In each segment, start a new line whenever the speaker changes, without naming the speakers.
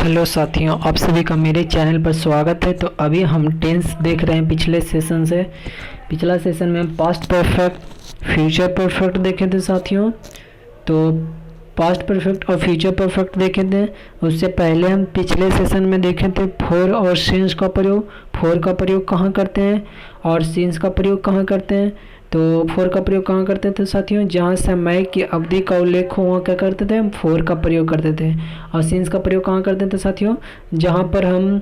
Hello साथियों, आप सभी का मेरे चैनल पर स्वागत है। तो अभी हम टेंस देख रहे हैं पिछले सेशन से। पिछला सेशन में हम पास्ट परफेक्ट, फ्यूचर परफेक्ट देखे थे साथियों। तो पास्ट परफेक्ट और फ्यूचर परफेक्ट देखे थे। उससे पहले हम पिछले सेशन में देखे थे फोर और सिंस का प्रयोग। फोर का प्रयोग कहाँ करते हैं और सिंस का प्रयोग कहाँ करते हैं। तो फोर का प्रयोग कहाँ करते थे साथियों, जहाँ समय की अवधि का उल्लेख हो वहाँ क्या करते थे, हम फोर का प्रयोग करते थे। और सिंस का प्रयोग कहाँ करते थे साथियों, जहाँ पर हम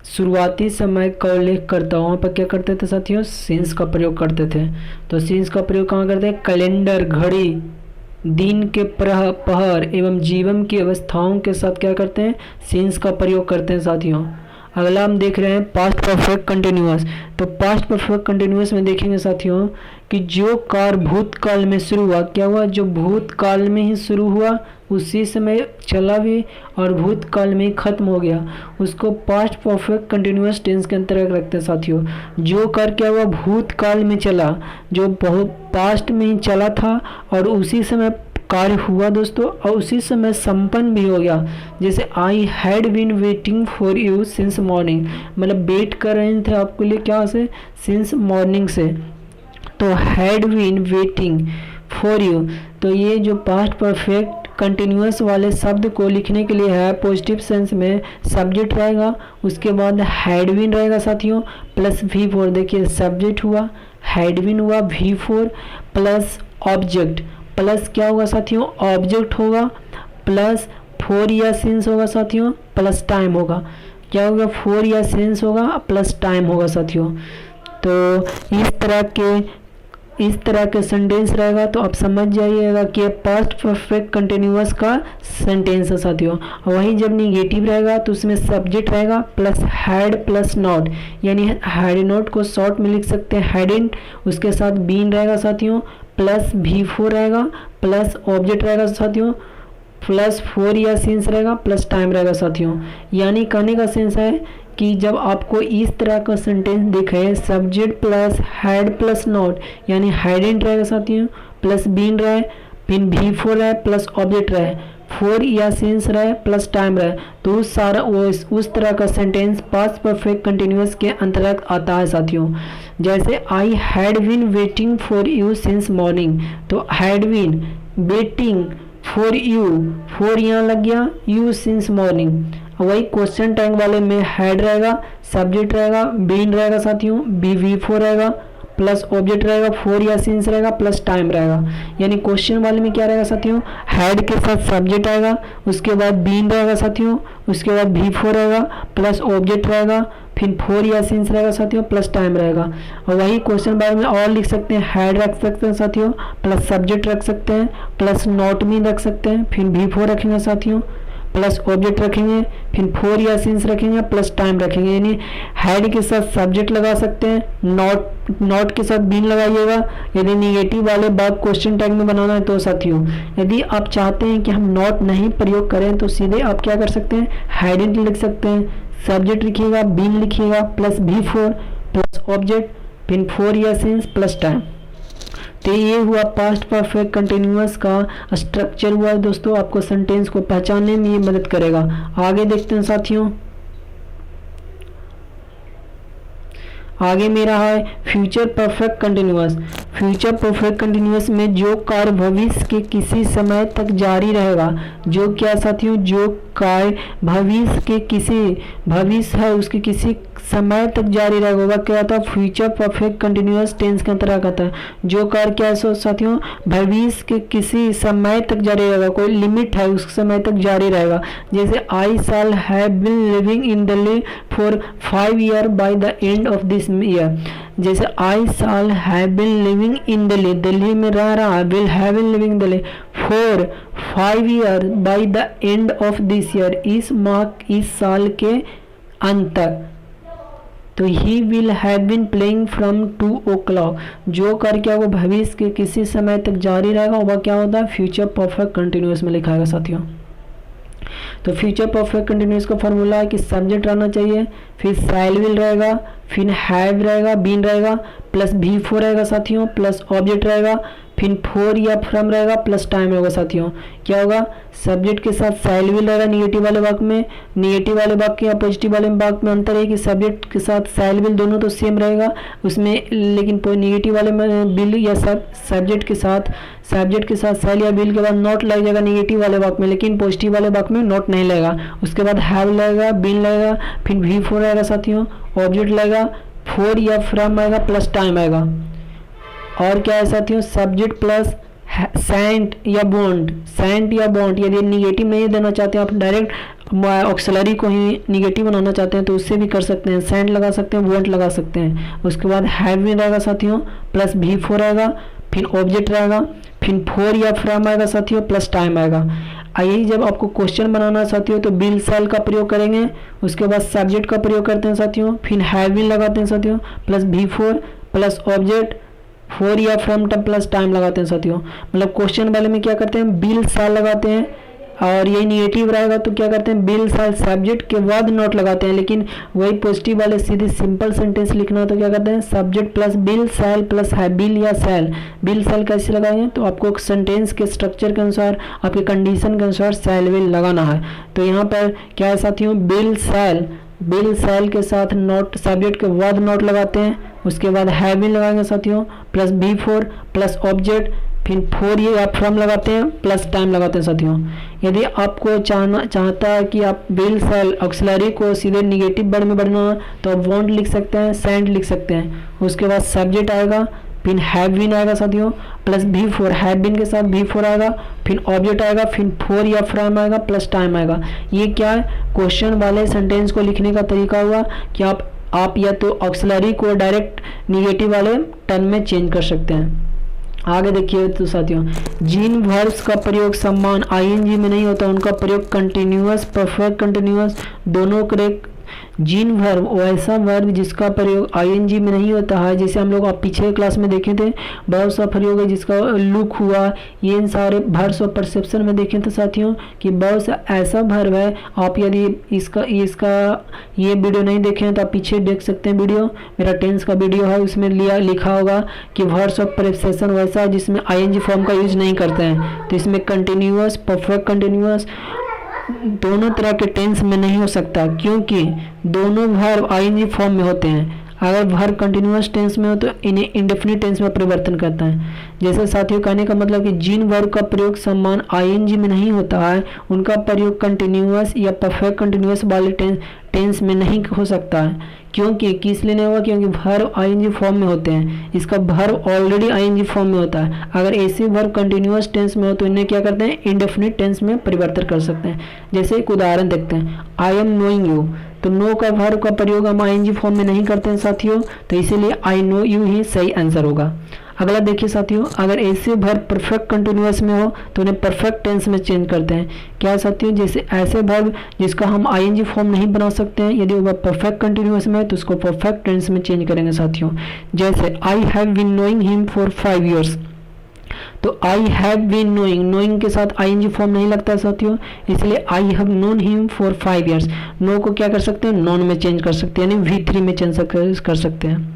शुरुआती समय का उल्लेख करता वहाँ पर क्या करते थे साथियों, सिंस का प्रयोग करते थे। तो सिंस का प्रयोग कहाँ करते हैं, कैलेंडर, घड़ी, दिन के पहर एवं जीवन की अवस्थाओं के साथ क्या करते हैं, सिंस का प्रयोग करते हैं साथियों। अगला हम देख रहे हैं पास्ट परफेक्ट कंटिन्यूअस। तो पास्ट परफेक्ट कंटिन्यूअस में देखेंगे साथियों कि जो कार्य भूतकाल में शुरू हुआ, क्या हुआ, जो भूतकाल में ही शुरू हुआ उसी समय चला भी और भूतकाल में ही खत्म हो गया, उसको पास्ट परफेक्ट कंटिन्यूअस टेंस के अंतर्गत रखते हैं साथियों। जो कार्य क्या हुआ, भूतकाल में चला, जो बहुत पास्ट में ही चला था और उसी समय कार्य हुआ दोस्तों, और उसी समय संपन्न भी हो गया। जैसे I had been waiting for you since morning, मतलब वेट कर रहे थे आपके लिए, क्या से, सिंस मॉर्निंग से। तो had been waiting for you, तो ये जो पास्ट परफेक्ट कंटिन्यूअस वाले शब्द को लिखने के लिए है, पॉजिटिव सेंस में सब्जेक्ट रहेगा, उसके बाद हैड बीन रहेगा साथियों, प्लस V4। देखिए सब्जेक्ट हुआ, हैड बीन हुआ, V4 प्लस ऑब्जेक्ट, प्लस क्या होगा साथियों, ऑब्जेक्ट होगा, प्लस फोर या सिंस होगा साथियों, प्लस टाइम होगा। क्या होगा, फोर या सिंस होगा प्लस टाइम होगा साथियों। तो इस तरह के सेंटेंस रहेगा। तो आप समझ जाइएगा कि पास्ट परफेक्ट कंटिन्यूअस का सेंटेंस है साथियों। वहीं जब निगेटिव रहेगा तो उसमें सब्जेक्ट रहेगा प्लस हैड प्लस नॉट, यानी हैड नॉट को शॉर्ट में लिख सकते हैं हैडिंट, उसके साथ बीन रहेगा साथियों, प्लस V4 रहेगा, प्लस ऑब्जेक्ट रहेगा साथियों, प्लस फोर या सिंस रहेगा, प्लस टाइम रहेगा साथियों। यानी कहने का सेंस है कि जब आपको इस तरह का सेंटेंस दिखे, subject plus had plus not, यानी हैडेंट रहेगा साथियों, प्लस बीन रहे, फिर V4 रहे, प्लस ऑब्जेक्ट रहे, फोर या सिंस रहे, प्लस टाइम रहे, तो उस तरह का सेंटेंस पास्ट परफेक्ट कंटिन्यूअस के अंतर्गत आता है साथियों। जैसे I had been waiting for you since morning, तो had been waiting for you, for यहाँ लग गया, यू सिंस मॉर्निंग। वही क्वेश्चन टैग वाले में हैड रहेगा, सब्जेक्ट रहेगा, बीन रहेगा साथियों, V4 रहेगा, प्लस ऑब्जेक्ट रहेगा, फोर या सिंस रहेगा, प्लस टाइम रहेगा। यानी क्वेश्चन वाले में क्या रहेगा साथियों, हैड के साथ सब्जेक्ट आएगा, उसके बाद बीन रहेगा साथियों, उसके बाद V4 रहेगा, प्लस ऑब्जेक्ट रहेगा, फिर फोर या सिंस रहेगा साथियों, प्लस टाइम रहेगा। और वही क्वेश्चन बारे में और लिख सकते हैं, हैड रख सकते हैं साथियों, प्लस सब्जेक्ट रख सकते हैं, प्लस नॉट भी रख सकते हैं, फिर V4 रखेंगे साथियों, प्लस ऑब्जेक्ट रखेंगे, फिर फोर या सिंस रखेंगे, प्लस टाइम रखेंगे। यानी हैड के साथ सब्जेक्ट लगा सकते हैं, नॉट के साथ बीन लगाइएगा यदि निगेटिव वाले बात क्वेश्चन टैग में बनाना है तो साथियों। यदि आप चाहते हैं कि हम नॉट नहीं प्रयोग करें तो सीधे आप क्या कर सकते हैं, हैडेंट लिख सकते हैं, सब्जेक्ट लिखिएगा, बीन लिखिएगा, प्लस V4 प्लस ऑब्जेक्ट, फिर फोर या सिंस, प्लस टाइम। तो ये हुआ पास्ट परफेक्ट कंटिन्यूअस का स्ट्रक्चर हुआ दोस्तों, आपको सेंटेंस को पहचानने में ये मदद करेगा। आगे देखते हैं साथियों, आगे मेरा है future perfect continuous. Future perfect continuous में जो कार्य भविष्य के किसी समय तक जारी रहेगा, जो क्या साथियों, जो कार्य भविष्य के किसी, भविष्य है उसके किसी समय तक जारी रहेगा, वह क्या आता है, फ्यूचर परफेक्ट कंटिन्यूअस टेंस के अंतर्गत आता है। जो कार्य क्या है साथियों, भविष्य के किसी समय तक जारी रहेगा, कोई लिमिट है उस समय तक जारी रहेगा। जैसे I shall have been living in Delhi for 5 year by the end of this year. जैसे I shall have been living in Delhi, Delhi में रह रहा है, will have been living Delhi for 5 year by the end of this year, इस माह, इस साल के अंत तक। तो he will have been playing from 2 o'clock, जो कर क्या वो भविष्य के किसी समय तक जारी रहेगा, वह क्या होता है, फ्यूचर परफेक्ट कंटिन्यूअस में लिखा है साथियों। तो फ्यूचर परफेक्ट कंटिन्यूअस का फॉर्मूला है कि सब्जेक्ट रहना चाहिए, फिर शैल विल रहेगा, फिर हैव रहेगा, बीन रहेगा, प्लस V4 रहेगा साथियों, प्लस ऑब्जेक्ट रहेगा, फिर फोर या फ्रॉम रहेगा प्लस टाइम होगा साथियों। क्या होगा, सब्जेक्ट के साथ शैल भी रहेगा निगेटिव वाले वाक्य में। नेगेटिव वाले वाक्य या पॉजिटिव वाले वाक्य में अंतर है कि सब्जेक्ट के साथ शैल विल दोनों तो सेम रहेगा उसमें, लेकिन नेगेटिव वाले में बिल या सब्जेक्ट के साथ शैल या बिल के बाद नॉट लग जाएगा नेगेटिव वाले वाक्य में, लेकिन पॉजिटिव वाले वाक्य में नॉट नहीं लगेगा। उसके बाद हैव लगेगा, बिन लगेगा, फिर भी फोर रहेगा साथियों, ऑब्जेक्ट लगेगा, फोर या फ्रॉम आएगा प्लस टाइम आएगा। और क्या है साथियों, सब्जेक्ट प्लस सेंट या बॉन्ड। यदि निगेटिव नहीं देना चाहते हैं आप, डायरेक्ट ऑक्सिलरी को ही निगेटिव बनाना चाहते हैं तो उससे भी कर सकते हैं, सेंट लगा सकते हैं, बॉन्ड लगा सकते हैं। उसके बाद हैव भी रहेगा साथियों, प्लस भी फोर आएगा, फिर ऑब्जेक्ट रहेगा, फिर फोर या फ्रॉम आएगा साथियों, प्लस टाइम आएगा। यही जब आपको क्वेश्चन बनाना है साथियों तो बिल सेल का प्रयोग करेंगे, उसके बाद सब्जेक्ट का प्रयोग करते हैं साथियों, फिर हैव भी लगाते हैं साथियों, प्लस भी फोर प्लस ऑब्जेक्ट, फोर या फ्रॉम प्लस टाइम लगाते हैं साथियों। मतलब क्वेश्चन वाले में क्या करते हैं, बिल सेल लगाते हैं, और यही नेगेटिव रहेगा तो क्या करते हैं, बिल सेल सब्जेक्ट के बाद नॉट लगाते हैं। लेकिन वही पॉजिटिव वाले सीधे सिंपल सेंटेंस लिखना तो क्या करते हैं, subject plus will shall plus है बिल या सेल। बिल सेल कैसे लगाएंगे, तो आपको सेंटेंस के स्ट्रक्चर के अनुसार, आपके कंडीशन के अनुसार सेल विल लगाना है। तो यहाँ पर क्या है साथियों, बिल सेल के साथ नॉट, सब्जेक्ट के बाद नॉट लगाते हैं, उसके बाद हैव बीन लगाएंगे साथियों, plus V four plus object, फिर फोर ये आप फ्रॉम लगाते हैं, प्लस टाइम लगाते हैं साथियों। यदि आपको चाहता है कि आप बिल सेल ऑक्सिलरी को सीधे निगेटिव वर्ड में बढ़ना तो आप वॉन्ट लिख सकते हैं, सेंट लिख सकते हैं। उसके बाद सब्जेक्ट आएगा, फिर हैव बीन आएगा साथियों, प्लस भी फोर, हैव बीन के साथ भी फोर आएगा, फिर ऑब्जेक्ट आएगा, फिर फोर या फ्रॉम आएगा, प्लस टाइम आएगा। ये क्या है, क्वेश्चन वाले सेंटेंस को लिखने का तरीका हुआ कि आप या तो ऑक्सिलरी को डायरेक्ट निगेटिव वाले टर्म में चेंज कर सकते हैं। आगे देखिए तो साथियों, जिन वर्ब्स का प्रयोग सम्मान आईएनजी में नहीं होता उनका प्रयोग कंटिन्यूअस, परफेक्ट कंटिन्यूअस दोनों करेक्ट। जिन वर्ब, वैसा वर्ब जिसका प्रयोग आईएनजी में नहीं होता है, जैसे हम लोग आप पीछे क्लास में देखे थे बहुत सा प्रयोग है जिसका लुक हुआ, ये इन सारे वर्ब्स ऑफ परसेप्शन में देखे थे साथियों कि बहुत सा ऐसा वर्ब है। आप यदि इसका ये वीडियो नहीं देखे हैं तो आप पीछे देख सकते हैं वीडियो, मेरा टेंस का वीडियो है, उसमें लिखा होगा कि वर्ब्स ऑफ परसेप्शन वैसा है जिसमें आईएनजी फॉर्म का यूज नहीं करते हैं। तो इसमें कंटिन्यूअस, परफेक्ट कंटिन्यूअस दोनों तरह के टेंस में नहीं हो सकता, क्योंकि दोनों वर्ब आईएनजी फॉर्म में होते हैं। अगर वर्ब कंटिन्यूअस टेंस में हो तो इन्हें इंडेफिनिट टेंस में परिवर्तन करता है। जैसे साथियों कहने का मतलब कि जिन वर्ब का प्रयोग सम्मान आईएनजी में नहीं होता है उनका प्रयोग कंटिन्यूअस या परफेक्ट कंटिन्यूअस वाले टेंस में नहीं हो सकता है। क्योंकि किस लिए नहीं होगा, क्योंकि वर्ब आईएनजी फॉर्म में होते हैं, इसका वर्ब ऑलरेडी आईएनजी फॉर्म में होता है। अगर ऐसे वर्ब कंटिन्यूअस टेंस में हो तो इन्हें क्या करते हैं, इंडेफिनिट टेंस में परिवर्तन कर सकते हैं। जैसे एक उदाहरण देखते हैं, आई एम नोइंग यू, तो नो का वर्ब का प्रयोग हम आईएनजी फॉर्म में नहीं करते हैं साथियों, तो इसीलिए आई नो यू ही सही आंसर होगा। अगला देखिए साथियों, अगर ऐसे वर्ब परफेक्ट कंटिन्यूअस में हो तो उन्हें परफेक्ट टेंस में चेंज करते हैं। क्या साथियों, जैसे ऐसे वर्ब जिसका हम आईएनजी फॉर्म नहीं बना सकते हैं, यदि वह परफेक्ट कंटिन्यूअस में है तो उसको परफेक्ट टेंस में चेंज करेंगे साथियों। जैसे I have been knowing him for 5 years, तो आई हैव बीन नोइंग के साथ आईएनजी फॉर्म नहीं लगता है साथियों, इसलिए I have known him for 5 years। Know को क्या कर सकते हैं, नॉन में चेंज कर सकते हैं, यानी V3 में चेंज कर सकते हैं,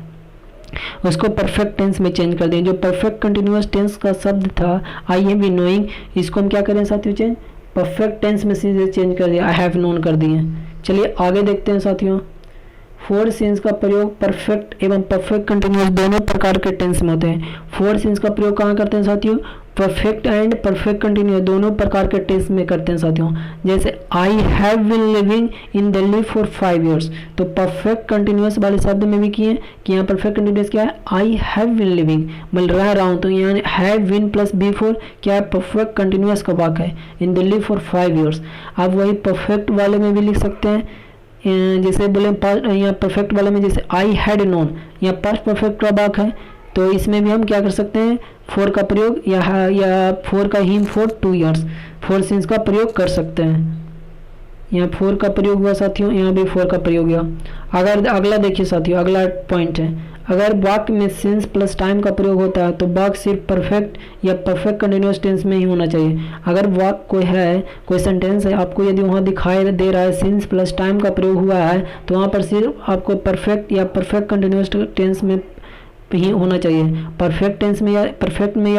उसको परफेक्ट टेंस में चेंज कर दें। जो परफेक्ट कंटिन्यूअस टेंस का शब्द था आई हैव बीन नोइंग, इसको हम क्या करें साथियों, चेंज परफेक्ट टेंस में सीधे चेंज कर दिया, आई हैव नोन कर दिए। चलिए आगे देखते हैं साथियों, फोर सेंस का प्रयोग परफेक्ट एवं परफेक्ट कंटिन्यूअस दोनों प्रकार के टेंस में होते हैं। फोर सेंस का प्रयोग कहाँ करते हैं साथियों, परफेक्ट एंड परफेक्ट कंटिन्यूअस दोनों प्रकार के टेंस में करते हैं साथियों। जैसे I have been living in Delhi for 5 years, तो परफेक्ट कंटिन्यूअस वाले शब्द में भी किए कि यहाँ परफेक्ट कंटिन्यूअस क्या है, आई हैव बीन लिविंग, मैं रह रहा हूँ, तो यहाँ have been plus V four क्या है, परफेक्ट कंटिन्यूअस का वाक्य है, इन दिल्ली फॉर 5 years। आप वही परफेक्ट वाले में भी लिख सकते हैं, जैसे बोले यहाँ परफेक्ट वाले में जैसे आई हैड नोन, यहाँ पास्ट परफेक्ट का वाक्य है, तो इसमें भी हम क्या कर सकते हैं, फोर का प्रयोग या फोर का him for 2 years, four sense का प्रयोग कर सकते हैं। यहाँ फोर का प्रयोग हुआ साथियों, यहाँ भी फोर का प्रयोग हुआ। अगर अगला देखिए साथियों, अगला पॉइंट है, अगर वाक्य में सेंस प्लस टाइम का प्रयोग होता है तो वाक्य सिर्फ परफेक्ट या परफेक्ट कंटिन्यूअस टेंस में ही होना चाहिए। अगर वाक्य कोई सेंटेंस है, आपको यदि वहाँ दिखाई दे रहा है सेंस प्लस टाइम का प्रयोग हुआ है तो वहाँ पर सिर्फ आपको परफेक्ट या परफेक्ट कंटिन्यूअस टेंस में ही होना चाहिए। परफेक्ट टेंस में या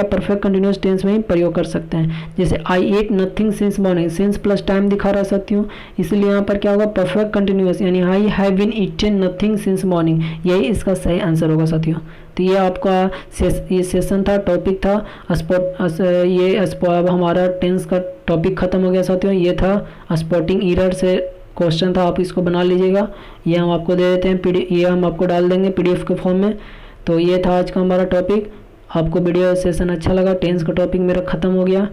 परफेक्ट कंटिन्यूस टेंस में ही प्रयोग कर सकते हैं। जैसे I ate nothing since morning, since plus time दिखा रहा साथियों, इसलिए यहाँ पर क्या होगा परफेक्ट कंटिन्यूस, यानी I have been eaten nothing since morning, यही इसका सही आंसर होगा साथियों। तो ये आपका ये सेशन था, टॉपिक था अब हमारा टेंस का टॉपिक खत्म हो गया साथियों। ये था स्पॉटिंग एरर से क्वेश्चन था, आप इसको बना लीजिएगा। ये हम आपको दे देते हैं ये हम आपको डाल देंगे PDF के फॉर्म में। तो ये था आज का हमारा टॉपिक। आपको वीडियो सेशन अच्छा लगा, टेंस का टॉपिक मेरा ख़त्म हो गया।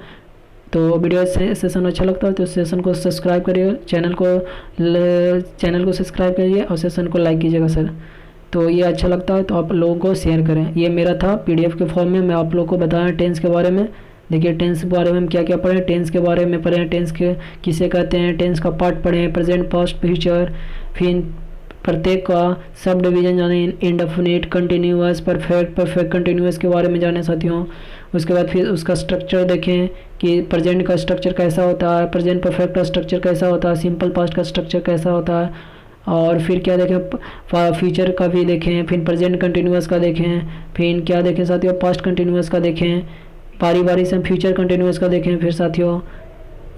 तो वीडियो सेशन अच्छा लगता है तो सेशन को सब्सक्राइब करिए, चैनल को सब्सक्राइब करिए और सेशन को लाइक कीजिएगा सर। तो ये अच्छा लगता है तो आप लोगों को शेयर करें। ये मेरा था PDF के फॉर्म में, मैं आप लोगों को बताया टेंस के बारे में। देखिए टेंस के बारे में हम क्या क्या पढ़े, टेंस के बारे में पढ़े, टेंस के किसे कहते हैं, टेंस का पार्ट पढ़े, प्रेजेंट, पास्ट, फ्यूचर, फिर प्रत्येक का सब डिवीजन जाने, इंडेफिनिट, कंटिन्यूअस, परफेक्ट कंटिन्यूअस के बारे में जाने साथियों। उसके बाद फिर उसका स्ट्रक्चर देखें कि प्रेजेंट का स्ट्रक्चर कैसा होता है, प्रेजेंट परफेक्ट का स्ट्रक्चर कैसा होता है, सिंपल पास्ट का स्ट्रक्चर कैसा होता है, और फिर क्या देखें फ्यूचर का भी देखें, फिर प्रेजेंट कंटिन्यूअस का देखें, फिर क्या देखें साथियों पास्ट कंटिन्यूअस का देखें, बारी बारी से हम फ्यूचर कंटिन्यूअस का देखें फिर साथियों।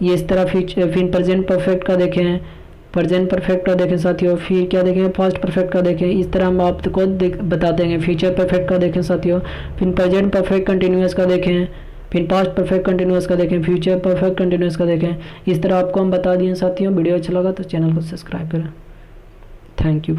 ये इस तरह फिर प्रेजेंट परफेक्ट का देखें, प्रेजेंट परफेक्ट का देखें साथियों, फिर क्या देखें पास्ट परफेक्ट का देखें। इस तरह हम आपको बताते हैं। फ्यूचर परफेक्ट का देखें साथियों, फिर प्रेजेंट परफेक्ट कंटिन्यूअस का देखें, फिर पास्ट परफेक्ट कंटिन्यूअस का देखें, फ्यूचर परफेक्ट कंटिन्यूअस का देखें। इस तरह आपको हम बता दिए साथियों। वीडियो अच्छा लगा तो चैनल को सब्सक्राइब करें। Thank you.